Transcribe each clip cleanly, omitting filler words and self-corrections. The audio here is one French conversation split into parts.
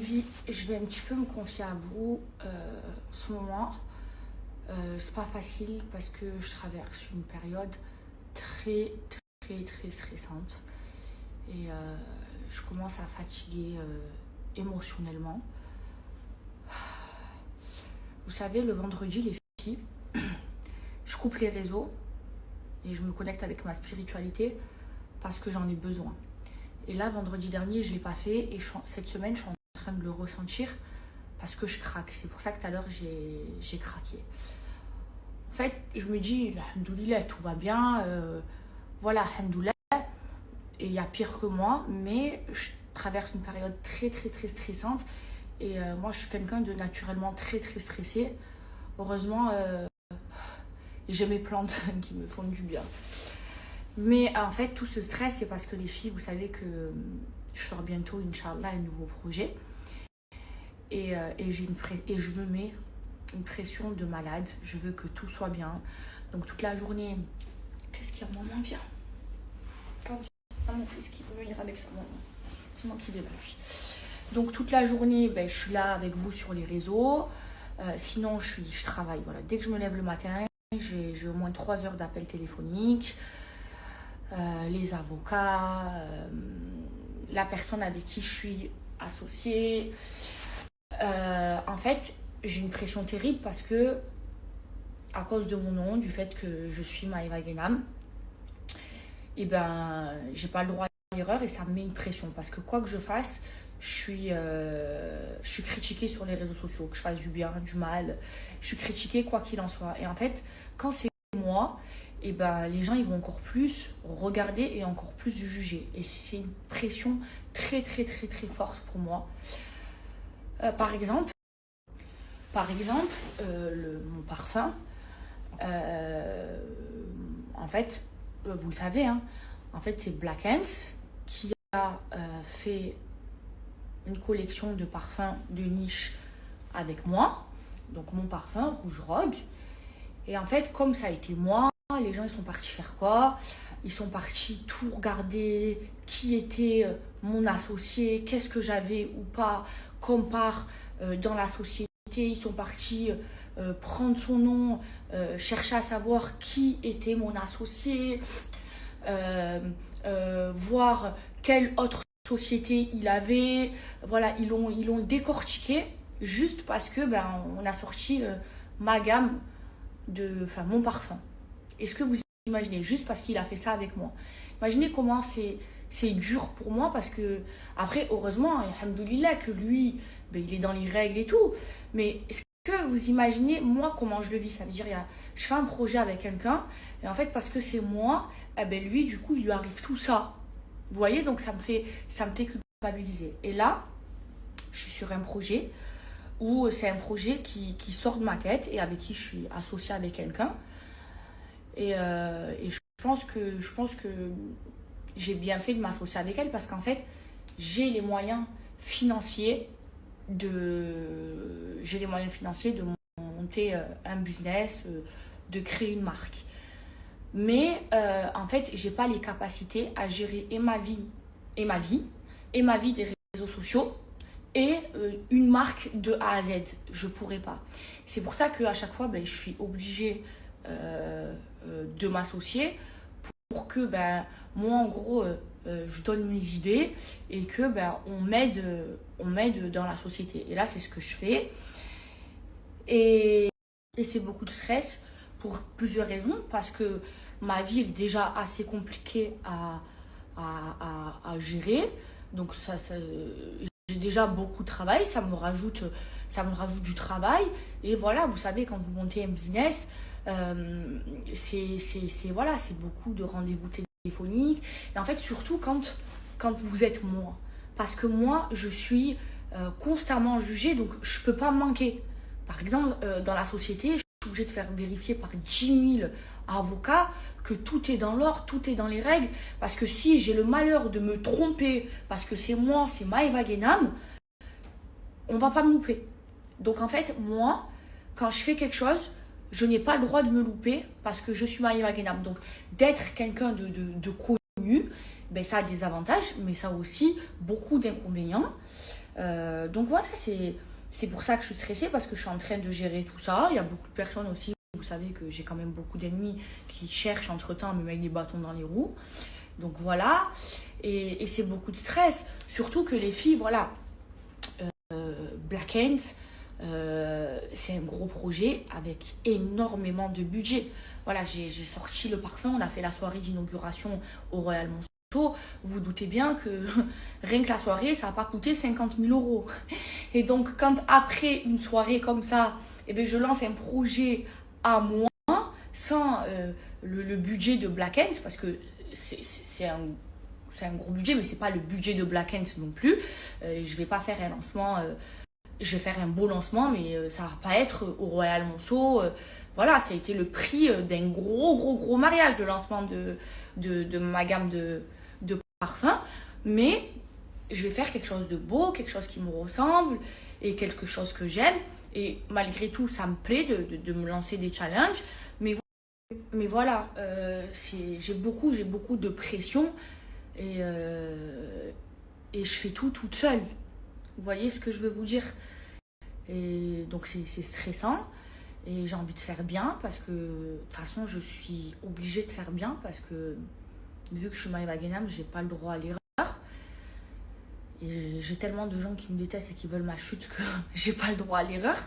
filles, je vais un petit peu me confier à vous en ce moment. C'est pas facile parce que je traverse une période très stressante et je commence à fatiguer émotionnellement. Vous savez, le vendredi, les filles, je coupe les réseaux et je me connecte avec ma spiritualité parce que j'en ai besoin. Et là, vendredi dernier, je ne l'ai pas fait et cette semaine, je suis en train de le ressentir parce que je craque. C'est pour ça que tout à l'heure, j'ai craqué. En fait, je me dis, alhamdoulilah, tout va bien. Voilà, alhamdoulilah. Et il y a pire que moi, mais je traverse une période très stressante. Et moi, je suis quelqu'un de naturellement très stressé. Heureusement, j'ai mes plantes qui me font du bien. Mais en fait, tout ce stress, c'est parce que les filles, vous savez que je sors bientôt, Inch'Allah, un nouveau projet. Et je me mets une pression de malade. Je veux que tout soit bien. Donc toute la journée, qu'est-ce qu'il y a, maman, viens. Mon fils qui veut venir avec sa maman. C'est moi qui vais là, lui. Donc toute la journée, je suis là avec vous sur les réseaux. Sinon, je travaille. Voilà. Dès que je me lève le matin, j'ai au moins 3 heures d'appels téléphoniques. Les avocats, la personne avec qui je suis associée. En fait, j'ai une pression terrible parce que, à cause de mon nom, du fait que je suis Maeva Genam, j'ai pas le droit à l'erreur et ça me met une pression parce que quoi que je fasse, je suis critiquée sur les réseaux sociaux, que je fasse du bien, du mal, je suis critiquée quoi qu'il en soit. Et en fait, quand c'est moi, les gens ils vont encore plus regarder et encore plus juger. Et c'est une pression très forte pour moi. Par exemple, mon parfum, en fait, vous le savez, hein, en fait c'est Black Hands qui a fait une collection de parfums de niche avec moi. Donc mon parfum, Rouge Rogue. Et en fait, comme ça a été moi, les gens ils sont partis faire quoi? Ils sont partis tout regarder, qui était mon associé, qu'est-ce que j'avais ou pas comme part dans la société. Ils sont partis prendre son nom, chercher à savoir qui était mon associé, voir quelle autre société il avait. Voilà, ils l'ont décortiqué juste parce que on a sorti ma gamme mon parfum. Est-ce que vous imaginez, juste parce qu'il a fait ça avec moi? Imaginez comment c'est dur pour moi parce que, après, heureusement, alhamdoulilah, que lui, il est dans les règles et tout. Mais est-ce que vous imaginez, moi, comment je le vis? Ça veut dire, je fais un projet avec quelqu'un et en fait, parce que c'est moi, lui, du coup, il lui arrive tout ça. Vous voyez, donc ça me fait culpabiliser. Et là, je suis sur un projet où c'est un projet qui sort de ma tête et avec qui je suis associée avec quelqu'un. Et je pense que j'ai bien fait de m'associer avec elle parce qu'en fait, j'ai les moyens financiers de monter un business, de créer une marque. Mais en fait, j'ai pas les capacités à gérer et ma vie des réseaux sociaux et une marque de A à Z. Je pourrais pas. C'est pour ça qu'à chaque fois, je suis obligée de m'associer pour que moi, en gros, je donne mes idées et que on m'aide dans la société. Et là, c'est ce que je fais. Et c'est beaucoup de stress pour plusieurs raisons, parce que ma vie est déjà assez compliquée à gérer. Donc j'ai déjà beaucoup de travail, ça me rajoute du travail. Et voilà, vous savez, quand vous montez un business, c'est beaucoup de rendez-vous téléphoniques. Et en fait, surtout quand vous êtes moi. Parce que moi, je suis constamment jugée, donc je peux pas manquer. Par exemple, dans la société, je suis obligée de faire vérifier par 10 000 avocats que tout est dans l'ordre, tout est dans les règles. Parce que si j'ai le malheur de me tromper, parce que c'est moi, c'est Maeva Genam, on va pas me louper. Donc en fait, moi, quand je fais quelque chose, je n'ai pas le droit de me louper parce que je suis Maeva Genam. Donc d'être quelqu'un de connu, ça a des avantages, mais ça a aussi beaucoup d'inconvénients. Donc voilà, c'est pour ça que je suis stressée, parce que je suis en train de gérer tout ça. Il y a beaucoup de personnes aussi, vous savez que j'ai quand même beaucoup d'ennemis qui cherchent entre-temps à me mettre des bâtons dans les roues. Donc voilà, et c'est beaucoup de stress. Surtout que les filles, voilà, Black Hands, c'est un gros projet avec énormément de budget. Voilà, j'ai sorti le parfum, on a fait la soirée d'inauguration au Royal Monceau. Vous doutez bien que rien que la soirée, ça n'a pas coûté 50 000 euros. Et donc, quand après une soirée comme ça, eh bien, je lance un projet à moi, sans le budget de Black Hands, parce que c'est un gros budget, mais c'est pas le budget de Black Hands non plus. Je vais pas faire un lancement, je vais faire un beau lancement, mais ça va pas être au Royal Monceau. Voilà, ça a été le prix d'un gros mariage de lancement de ma gamme de parfums. Mais je vais faire quelque chose de beau, quelque chose qui me ressemble et quelque chose que j'aime. Et malgré tout, ça me plaît de me lancer des challenges. Mais voilà, j'ai beaucoup de pression et je fais tout toute seule. Vous voyez ce que je veux vous dire? Et donc c'est stressant et j'ai envie de faire bien parce que de toute façon je suis obligée de faire bien parce que vu que je suis Maïva Guénam, j'ai pas le droit à l'erreur. Et j'ai tellement de gens qui me détestent et qui veulent ma chute que j'ai pas le droit à l'erreur.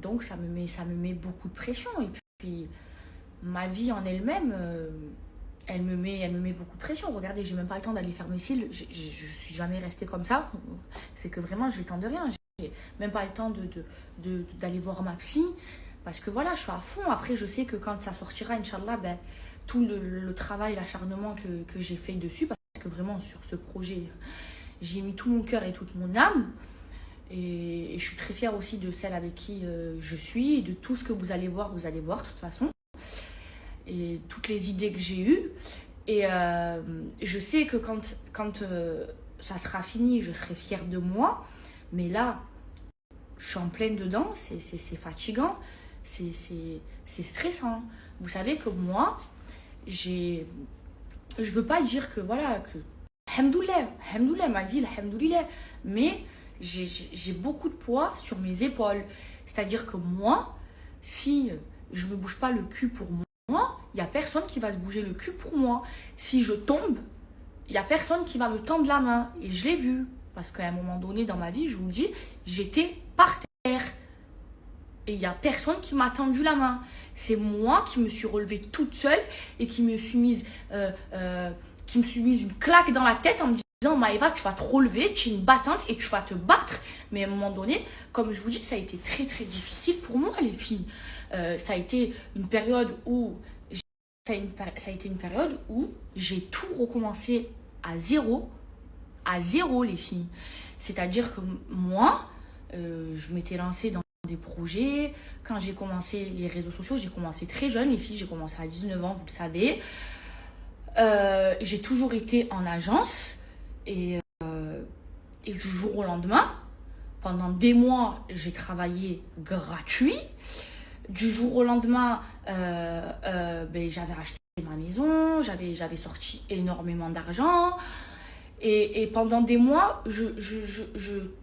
Donc ça me met beaucoup de pression. Et puis ma vie en elle-même, elle me met beaucoup de pression. Regardez, j'ai même pas le temps d'aller faire mes cils. Je suis jamais restée comme ça. C'est que vraiment, j'ai le temps de rien. J'ai même pas le temps d'aller voir ma psy. Parce que voilà, je suis à fond. Après, je sais que quand ça sortira, Inch'Allah, ben, tout le travail, l'acharnement que j'ai fait dessus, parce que vraiment, sur ce projet, j'ai mis tout mon cœur et toute mon âme. Et je suis très fière aussi de celle avec qui je suis, et de tout ce que vous allez voir de toute façon. Et toutes les idées que j'ai eues. Et je sais que quand ça sera fini, je serai fière de moi. Mais là, je suis en pleine dedans, c'est fatigant, c'est stressant. Vous savez que moi, je veux pas dire que voilà, que Alhamdoulilah, ma vie, Alhamdoulilah, mais j'ai beaucoup de poids sur mes épaules. C'est-à-dire que moi, si je me bouge pas le cul pour moi, il n'y a personne qui va se bouger le cul pour moi. Si je tombe, il n'y a personne qui va me tendre la main. Et je l'ai vu. Parce qu'à un moment donné dans ma vie, je vous le dis, j'étais par terre. Et il n'y a personne qui m'a tendu la main. C'est moi qui me suis relevée toute seule et qui me suis mise une claque dans la tête en me disant Maïva, tu vas te relever, tu es une battante et tu vas te battre. Mais à un moment donné, comme je vous dis, ça a été très très difficile pour moi, les filles. Ça a été une période où j'ai tout recommencé à zéro, les filles. C'est-à-dire que moi, je m'étais lancée dans des projets. Quand j'ai commencé les réseaux sociaux, j'ai commencé très jeune, les filles, j'ai commencé à 19 ans, vous le savez. J'ai toujours été en agence et du jour au lendemain, pendant des mois, j'ai travaillé gratuit. Du jour au lendemain, j'avais acheté ma maison, j'avais sorti énormément d'argent. Et pendant des mois, je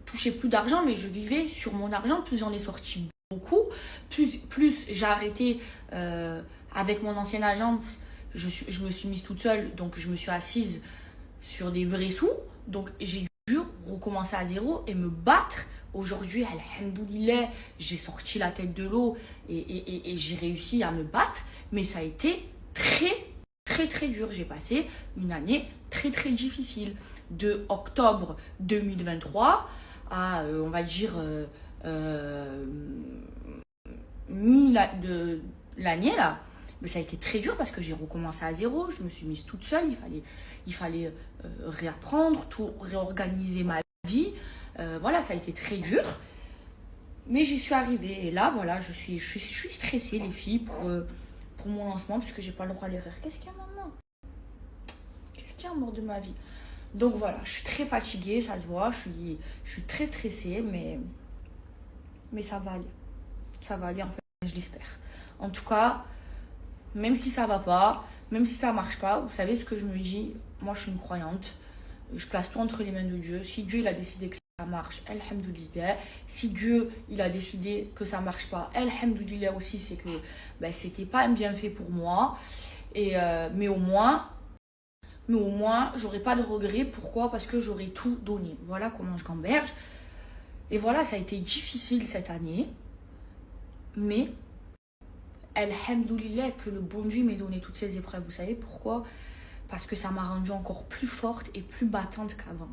touchais plus d'argent, mais je vivais sur mon argent. Plus j'en ai sorti beaucoup, plus j'ai arrêté avec mon ancienne agence. Je me suis mise toute seule, donc je me suis assise sur des vrais sous. Donc j'ai dû recommencer à zéro et me battre. Aujourd'hui, alhamdoulilah, j'ai sorti la tête de l'eau et j'ai réussi à me battre. Mais ça a été très dur. J'ai passé une année très difficile. De octobre 2023 à, on va dire, de l'année là. Mais ça a été très dur parce que j'ai recommencé à zéro. Je me suis mise toute seule. Il fallait réapprendre, tout réorganiser ma vie. Voilà, ça a été très dur. Mais j'y suis arrivée. Et là, voilà, je suis stressée, les filles, pour mon lancement, puisque j'ai pas le droit à l'erreur. Qu'est-ce qu'il y a, maman? Qu'est-ce qu'il y a, amour de ma vie? Donc voilà, je suis très fatiguée, ça se voit. Je suis très stressée, mais ça va aller. Ça va aller, en fait, je l'espère. En tout cas, même si ça va pas, même si ça marche pas, vous savez ce que je me dis? Moi, je suis une croyante. Je place tout entre les mains de Dieu. Si Dieu il a décidé que ça marche, alhamdoulilah. Si Dieu il a décidé que ça marche pas, alhamdoulilah aussi, c'est que ben, c'était pas un bienfait pour moi. Mais au moins, j'aurais pas de regrets. Pourquoi? Parce que j'aurais tout donné. Voilà comment je gamberge. Et voilà, ça a été difficile cette année. Mais, alhamdoulilah, que le bon Dieu m'ait donné toutes ces épreuves. Vous savez pourquoi? Parce que ça m'a rendue encore plus forte et plus battante qu'avant.